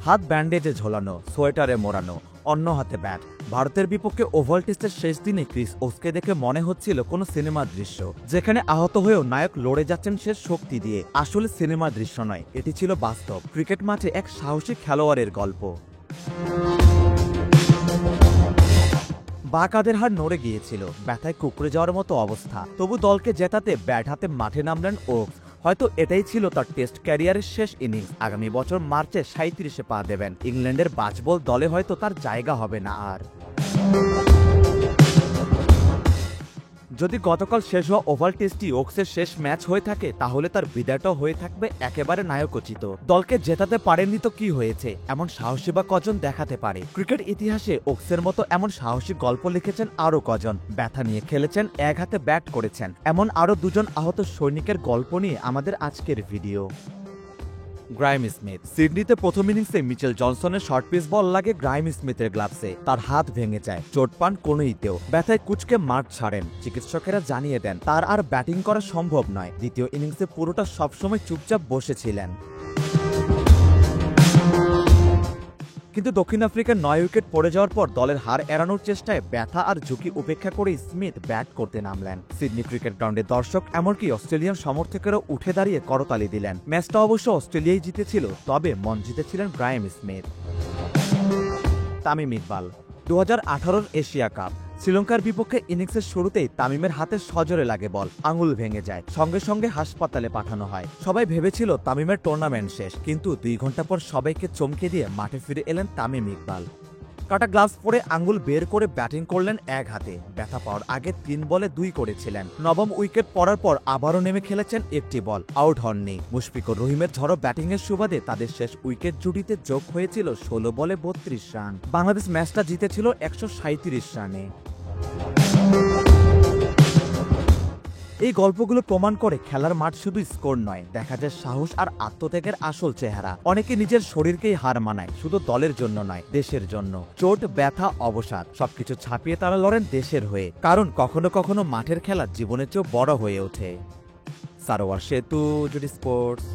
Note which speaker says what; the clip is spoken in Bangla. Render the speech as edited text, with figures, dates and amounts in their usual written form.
Speaker 1: হাত ব্যান্ডেজে ঝোলানো, সোয়েটারে মোড়ানো, অন্য হাতে ব্যাট। ভারতের বিপক্ষে ওভাল টেস্টের শেষ দিনে ক্রিস ওকসকে দেখে মনে হচ্ছিল কোনো সিনেমার দৃশ্য, যেখানে আহত হয়েও নায়ক লড়ে যাচ্ছেন শেষ শক্তি দিয়ে। আসলে সিনেমার দৃশ্য নয়, এটি ছিল বাস্তব ক্রিকেট মাঠে এক সাহসী খেলোয়াড়ের গল্প। বাঁ-কাঁধের হাড় নড়ে গিয়েছিল, ব্যথায় কুঁকড়ে যাওয়ার মতো অবস্থা। তবু দলকে জেতাতে ব্যাট হাতে মাঠে নামলেন ওকস। হয়তো এটাই ছিল তার টেস্ট ক্যারিয়ারের শেষ ইনিংস। আগামী বছর মার্চে 37-এ পা দেবেন। ইংল্যান্ডের বাজবল দলে হয়তো তার জায়গা হবে না আর। যদি গতকাল শেষ হওয়া ওভাল টেস্টই ওকসের শেষ ম্যাচ হয়ে থাকে, তাহলে তার বিদায়টাও হয়ে থাকবে একেবারে নায়কোচিত। দলকে জেতাতে পারেননি তো কি হয়েছে, এমন সাহসী বা কজন দেখাতে পারে? ক্রিকেট ইতিহাসে ওকসের মতো এমন সাহসী গল্প লিখেছেন আরও কজন। ব্যথা নিয়ে খেলেছেন, এক হাতে ব্যাট করেছেন, এমন আরও দুজন আহত সৈনিকের গল্প নিয়ে আমাদের আজকের ভিডিও। Grime Smith. সিডনিতে প্রথম ইনিংসে মিচেল জনসনের শর্ট পিচ বল লাগে গ্রাইম স্মিথের গ্লাভসে। তার হাত ভেঙে যায়, চোট পান কনুইতেও। ব্যথায় কুঁচকে মাঠ ছাড়েন। চিকিৎসকেরা জানিয়ে দেন তার আর ব্যাটিং করা সম্ভব নয়। দ্বিতীয় ইনিংসে পুরোটা সবসময় চুপচাপ বসেছিলেন। কিন্তু দক্ষিণ আফ্রিকার 9 উইকেট পড়ে যাওয়ার পর দলের হার এড়ানোর চেষ্টায় ব্যথা আর ঝুঁকি উপেক্ষা করে স্মিথ ব্যাট করতে নামলেন। সিডনি ক্রিকেট গ্রাউন্ডে দর্শক, এমনকি অস্ট্রেলিয়ান সমর্থকেরাও উঠে দাঁড়িয়ে করতালি দিলেন। ম্যাচটা অবশ্য অস্ট্রেলিয়াই জিতেছিল, তবে মন জিতেছিলেন grime Smith. Tamim Iqbal. 2018 Asia cup. শ্রীলঙ্কার বিপক্ষে ইনিংসের শুরুতেই তামিমের হাতে সজোরে লাগে বল, আঙুল ভেঙে যায়, সঙ্গে সঙ্গে হাসপাতালে পাঠানো হয়। সবাই ভেবেছিল তামিমের টুর্নামেন্ট শেষ, কিন্তু 2 ঘন্টা পর সবাইকে চমকে দিয়ে মাঠে ফিরে এলেন তামিম ইকবাল। কাটা গ্লাভস পরে আঙুল বের করে ব্যাটিং করলেন এক হাতে। ব্যথা পাওয়ার আগে 3 বলে 2 করেছিলেন। নবম উইকেট পড়ার পর আবারও নেমে খেলেছেন একটি বল, আউট হননি। মুশফিকুর রহিমের ঝড়ো ব্যাটিংয়ের সুবাদে তাদের শেষ উইকেট জুটিতে যোগ হয়েছিল 16 বলে 32 রান। বাংলাদেশ ম্যাচটা জিতেছিল 137 রানে। এই গল্পগুলো প্রমাণ করে খেলার মাঠ শুধু স্কোর নয়, দেখা যায় সাহস আর আত্মত্যাগের আসল চেহারা। অনেকে নিজের শরীরকেই হার মানায়, শুধু দলের জন্য নয়, দেশের জন্য। চোট, ব্যথা, অবসাদ সবকিছু ছাপিয়ে তারা লড়েন দেশের হয়ে, কারণ কখনো কখনো মাঠের খেলা জীবনের চেয়েও বড় হয়ে ওঠে। সারোয়ার সেতু, জুডি স্পোর্টস।